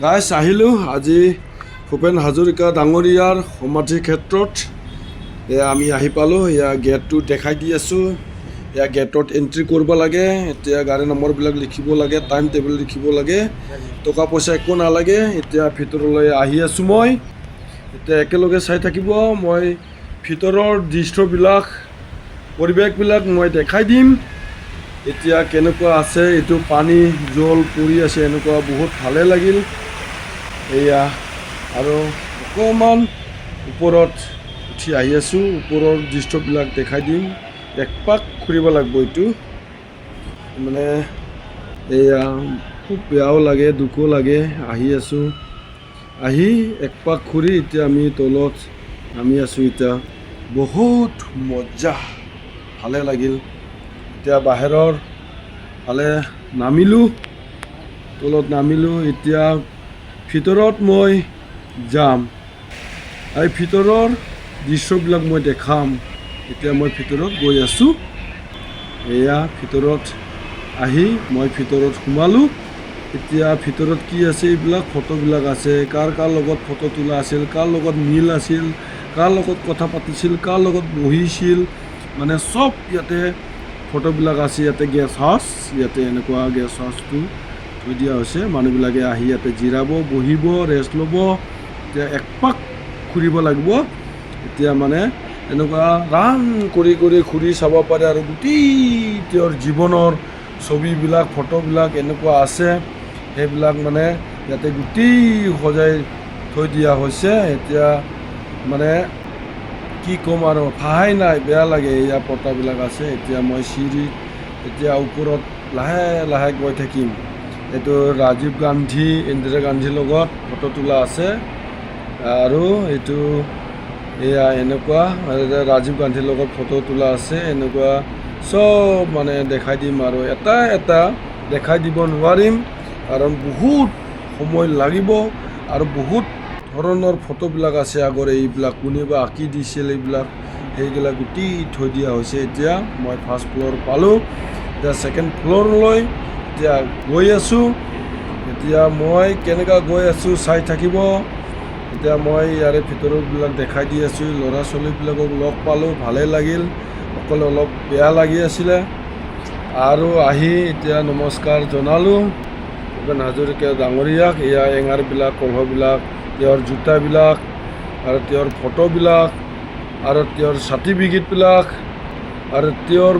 গাইছ আহিলোঁ আজি ভূপেন হাজৰিকা ডাঙৰীয়াৰ সমাধি ক্ষেত্ৰত। আমি আহি পালোঁ। এয়া গেটটো দেখাই দি আছোঁ। এয়া গেটত এণ্ট্ৰি কৰিব লাগে। এতিয়া গাড়ী নম্বৰবিলাক লিখিব লাগে, টাইম টেবুল লিখিব লাগে, টকা পইচা একো নালাগে। এতিয়া ভিতৰলৈ আহি আছোঁ মই। এতিয়া একেলগে চাই থাকিব। মই ভিতৰৰ দৃশ্যবিলাক পৰিৱেশবিলাক মই দেখাই দিম। এতিয়া কেনেকুৱা আছে, এইটো পানী জল পৰি আছে, এনেকুৱা বহুত ভালে লাগিল। এয়া আৰু অকণমান ওপৰত উঠি আহি আছোঁ। ওপৰৰ দৃশ্যবিলাক দেখাই দিম। এক পাক ঘূৰিব লাগিব। এইটো মানে এয়া খুব বেয়াও লাগে, দুখো লাগে। আহি আছোঁ, আহি এক পাক ঘূৰি এতিয়া আমি তলত নামি আছোঁ। এতিয়া বহুত মজা, ভালে লাগিল। এতিয়া বাহিৰৰ ফালে নামিলোঁ, তলত নামিলোঁ। এতিয়া ভিতৰত মই যাম, এই ভিতৰৰ দৃশ্যবিলাক মই দেখাম। এতিয়া মই ভিতৰত গৈ আছোঁ। এয়া ভিতৰত আহি মই ভিতৰত সোমালোঁ। এতিয়া ভিতৰত কি আছে, এইবিলাক ফটোবিলাক আছে। কাৰ কাৰ লগত ফটো তোলা আছিল, কাৰ লগত মিল আছিল, কাৰ লগত কথা পাতিছিল, কাৰ লগত বহিছিল, মানে চব ইয়াতে ফটোবিলাক আছে। ইয়াতে গেষ্ট হাউচ, ইয়াতে এনেকুৱা গেষ্ট হাউচটো থৈ দিয়া হৈছে। মানুহবিলাকে আহি ইয়াতে জিৰাব, বহিব, ৰেষ্ট ল'ব। এতিয়া এক পাক ঘূৰিব লাগিব। এতিয়া মানে এনেকুৱা ৰান কৰি কৰি ঘূৰি চাব পাৰে আৰু গোটেই তেওঁৰ জীৱনৰ ছবিবিলাক, ফটোবিলাক এনেকুৱা আছে। সেইবিলাক মানে ইয়াতে গোটেই সজাই থৈ দিয়া হৈছে। এতিয়া মানে কি ক'ম আৰু, ভাষাই নাই, বেয়া লাগে। এয়া পতাবিলাক আছে। এতিয়া মই চিৰিত এতিয়া ওপৰত লাহে লাহে গৈ থাকিম। এইটো ৰাজীৱ গান্ধী, ইন্দিৰা গান্ধীৰ লগত ফটো তোলা আছে। আৰু এইটো এয়া এনেকুৱা ৰাজীৱ গান্ধীৰ লগত ফটো তোলা আছে। এনেকুৱা চব মানে দেখাই দিম আৰু এটা এটা দেখাই দিব নোৱাৰিম, কাৰণ বহুত সময় লাগিব আৰু বহুত ধৰণৰ ফটোবিলাক আছে আগৰ। এইবিলাক কোনোবা আঁকি দিছিল, এইবিলাক সেইবিলাক গোটেই থৈ দিয়া হৈছে। এতিয়া মই ফাৰ্ষ্ট ফ্ল'ৰ পালোঁ। এতিয়া ছেকেণ্ড ফ্ল'ৰলৈ এতিয়া গৈ আছোঁ। এতিয়া মই কেনেকুৱা গৈ আছোঁ চাই থাকিব। এতিয়া মই ইয়াৰে ভিতৰবিলাক দেখাই দি আছোঁ। ল'ৰা ছোৱালীবিলাকক লগ পালোঁ, ভালেই লাগিল। অকলে অলপ বেয়া লাগি আছিলে। আৰু আহি এতিয়া নমস্কাৰ জনালোঁ ভূপেন হাজৰিকা ডাঙৰীয়াক। এয়া এঙাৰবিলাক, কলহবিলাক, তেওঁৰ জোতাবিলাক আৰু তেওঁৰ ফটোবিলাক আৰু তেওঁৰ চাৰ্টিফিকেটবিলাক আৰু তেওঁৰ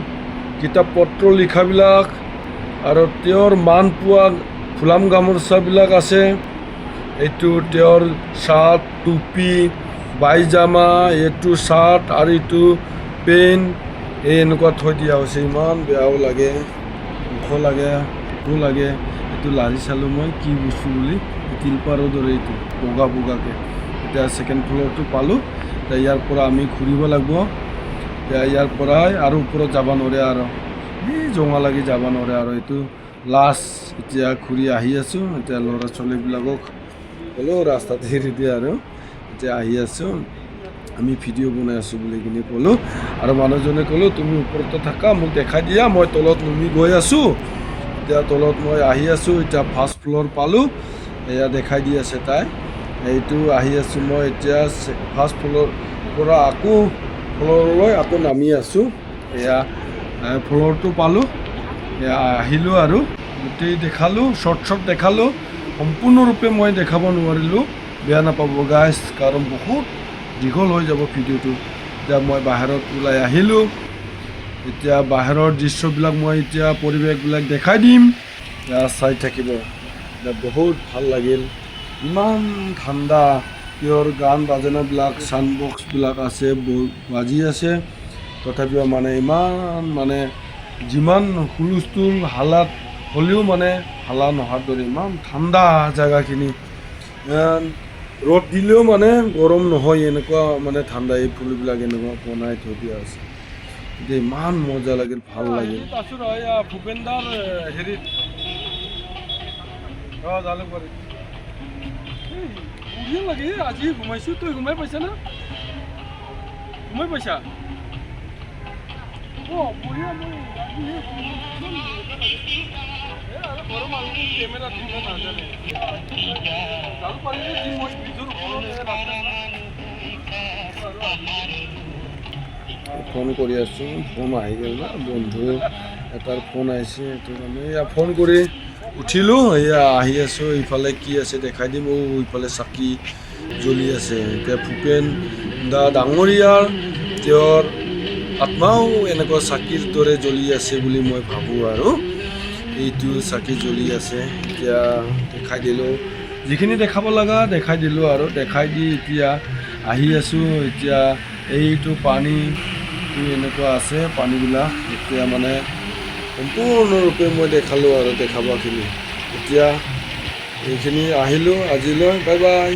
কিতাপ পত্ৰ লিখাবিলাক আৰু তেওঁৰ মান পোৱা ফুলাম গামোচাবিলাক আছে। এইটো তেওঁৰ চাৰ্ট, টুপি, বাইজামা, এইটো চাৰ্ট আৰু এইটো পেণ্ট, এই এনেকুৱা থৈ দিয়া হৈছে। ইমান বেয়াও লাগে, দুখ লাগে, দুখো লাগে। এইটো লাৰি চালোঁ মই কি বস্তু বুলি, তিলপাৰৰ দৰে এইটো বগা বগাকৈ। এতিয়া ছেকেণ্ড ফ্ল'ৰটো পালোঁ। এতিয়া ইয়াৰ পৰা আমি ঘূৰিব লাগিব। এতিয়া ইয়াৰ পৰাই আৰু ওপৰত যাব নোৱাৰে, আৰু এই জঙা লাগি যাব নোৱাৰে। আৰু এইটো লাষ্ট এতিয়া ঘূৰি আহি আছোঁ। এতিয়া ল'ৰা ছোৱালীবিলাকক ক'লোঁ ৰাস্তাতে এৰি দিয়ে, আৰু এতিয়া আহি আছোঁ, আমি ভিডিঅ' বনাই আছোঁ বুলি কিনি ক'লোঁ। আৰু মানুহজনে ক'লোঁ তুমি ওপৰতে থাকা, মোক দেখাই দিয়া, মই তলত নামি গৈ আছোঁ। এতিয়া তলত মই আহি আছোঁ। এতিয়া ফাৰ্ষ্ট ফ্ল'ৰ পালোঁ। এয়া দেখাই দি আছে তাই। এইটো আহি আছোঁ মই এতিয়া ফাৰ্ষ্ট ফ্ল'ৰৰ পৰা আকৌ ফ্ল'ৰলৈ আকৌ নামি আছোঁ। এয়া ফ্ল'ৰটো পালোঁ। এয়া আহিলোঁ আৰু গোটেই দেখালোঁ, শ্বৰ্ট দেখালোঁ। সম্পূৰ্ণৰূপে মই দেখাব নোৱাৰিলোঁ, বেয়া নাপাব গাইজ, কাৰণ বহুত দীঘল হৈ যাব ভিডিঅ'টো। এতিয়া মই বাহিৰত ওলাই আহিলোঁ। এতিয়া বাহিৰৰ দৃশ্যবিলাক মই এতিয়া পৰিৱেশবিলাক দেখাই দিম। এতিয়া চাই থাকিব। এতিয়া বহুত ভাল লাগিল, ইমান ঠাণ্ডা। তেওঁৰ গান বাজনাবিলাক, চাউণ্ড বক্সবিলাক আছে, বাজি আছে। তথাপিও মানে ইমান মানে যিমান হুলস্থুল হাল্লাত হ'লেও মানে হাল্লা নোহোৱাৰ দৰে, ইমান ঠাণ্ডা জেগাখিনি। ৰ'দ দিলেও মানে গৰম নহয়, এনেকুৱা মানে ঠাণ্ডা। এই ফুলবিলাক এনেকুৱা বনাই থৈ দিয়া আছে। এতিয়া ইমান মজা লাগিল, ভাল লাগিল। ভূপেনদাৰ হেৰিত জালুকবাৰী বঢ়িয়া লাগে। আজি ঘুমাইছোঁ, তই ঘুমাই পাইছা না? ঘুমাই পাইছা? অঁ বঢ়িয়া। মই আৰু ঘৰৰ মানুহ কেমেৰা ধৰিব নাজানে। ফোন কৰি আছোঁ, ফোন আহি গ'ল না, বন্ধু এটাৰ ফোন আহিছে, সেইটো কাৰণে এয়া ফোন কৰি উঠিলোঁ, এয়া আহি আছোঁ, ইফালে কি আছে দেখাই দিম। ইফালে চাকি জ্বলি আছে। এতিয়া ভূপেন ডাঙৰীয়াৰ তেওঁৰ আত্মাও এনেকুৱা চাকিৰ দৰে জ্বলি আছে বুলি মই ভাবোঁ আৰু এইটো চাকি জ্বলি আছে। এতিয়া দেখাই দিলোঁ, যিখিনি দেখাব লগা দেখাই দিলোঁ আৰু দেখাই দি এতিয়া আহি আছোঁ। এতিয়া এইটো পানীটো এনেকুৱা আছে, পানীবিলাক এতিয়া মানে সম্পূৰ্ণৰূপে মই দেখালোঁ আৰু দেখাবখিনি। এতিয়া এইখিনি আহিলোঁ আজিলৈ, বাই বাই।